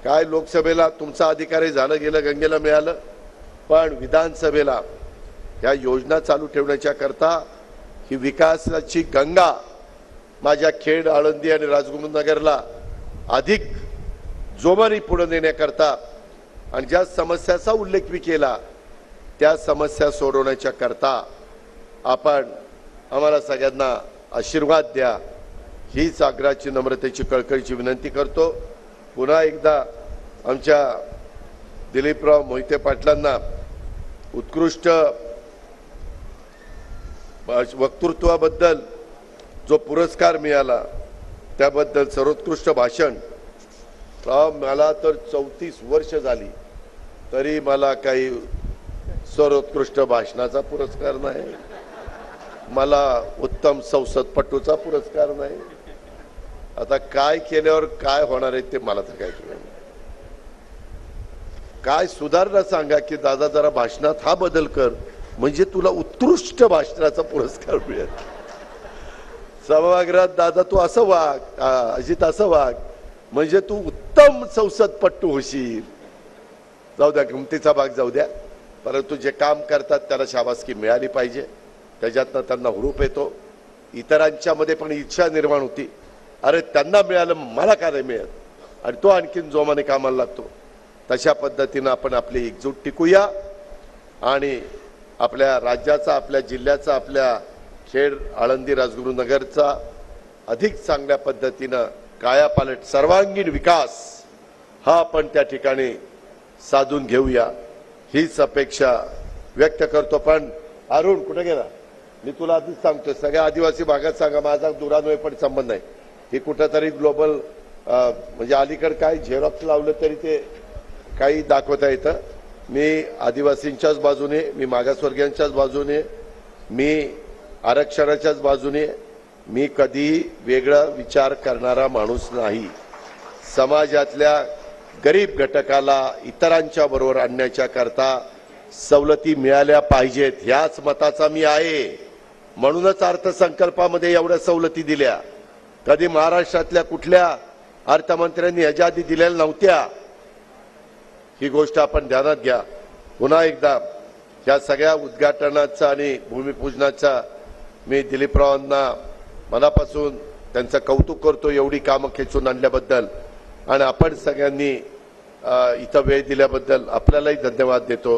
काय लोकसभेला तुमचा अधिकारी झालं गेलं गंगेला मिळालं, पण विधानसभेला या योजना चालू ठेवण्याच्या करता ही विकासाची गंगा माझ्या खेड, आळंदी आणि राजगुरुनगरला अधिक जोमाने पुढे नेण्याकरता आणि ज्या समस्याचा उल्लेख मी केला त्या समस्या सोडवण्याच्या करता आपण आम्हाला सगळ्यांना आशीर्वाद द्या हीच आग्रहाची, नम्रतेची, कळकळीची विनंती करतो। पुन्हा एकदा आमच्या दिलीपराव मोहिते पाटलांना उत्कृष्ट वक्तृत्वाबद्दल जो पुरस्कार मिळाला त्याबद्दल सर्वोत्कृष्ट भाषण। मला तर 34 वर्ष झाली तरी मला काही सर्वोत्कृष्ट भाषणाचा पुरस्कार नाही, मला उत्तम संसदपटूचा पुरस्कार नाही। आता काय केल्यावर काय होणार आहे ते मला तर काय कळलं। काय सुधारणा सांगा की दादा जरा भाषणात हा बदल कर म्हणजे तुला उत्कृष्ट भाषणाचा पुरस्कार मिळेल। सभागृहात दादा तू असं वाग, अजित असं वाग म्हणजे तू उत्तम संसदपटू होशील। जाऊ द्या, किमतीचा भाग जाऊ द्या, परंतु जे काम करतात त्याला शाबासकी मिळाली पाहिजे, त्याच्यातनं त्यांना हुरूप येतो। इतरांच्या मध्ये पण इच्छा निर्माण होती, अरे त्यांना मिळालं मला का नाही मिळत, आणि तो आणखीन जोमाने कामाला लागतो। तशा पद्धतीनं आपण आपली एकजूट टिकूया आणि आपल्या राज्याचा, आपल्या जिल्ह्याचा, आपल्या खेड, आळंदी, राजगुरुनगरचा अधिक चांगल्या पद्धतीनं कायापालट, सर्वांगीण विकास हा आपण त्या ठिकाणी साधून घेऊया हीच अपेक्षा व्यक्त करतो। पण अरुण कुठे गेला? मी तुला आधीच सांगतो, सगळ्या आदिवासी भागात सांगा माझा दुरान्वय पण संबंध नाही। हे कुठेतरी ग्लोबल म्हणजे अलीकडे काय झेरॉक्स लावलं तरी ते काही दाखवता येतं। मी आदिवासींच्याच बाजूने, मी मागासवर्गीयांच्याच बाजूने, मी आरक्षणाच्याच बाजूने, मी कधी वेगळा विचार करणारा माणूस नाही। समाजातल्या गरीब घटकाला इतरांच्या बरोबर आणण्याच्या करता सवलती मिळाल्या पाहिजेत ह्याच मताचा मी आहे। म्हणूनच अर्थसंकल्पामध्ये एवढ्या सवलती दिल्या, कधी महाराष्ट्रातल्या कुठल्या अर्थमंत्र्यांनी ह्याच्या आधी दिलेल्या नव्हत्या। ही गोष्ट आपण ध्यानात घ्या। पुन्हा एकदा या सगळ्या उद्घाटनाचा आणि भूमिपूजनाचा मी दिलीपरावांना मनापासून त्यांचं कौतुक करतो, एवढी कामं खेचून आणल्याबद्दल, आणि आपण सगळ्यांनी इथं वेळ दिल्याबद्दल आपल्यालाही धन्यवाद देतो।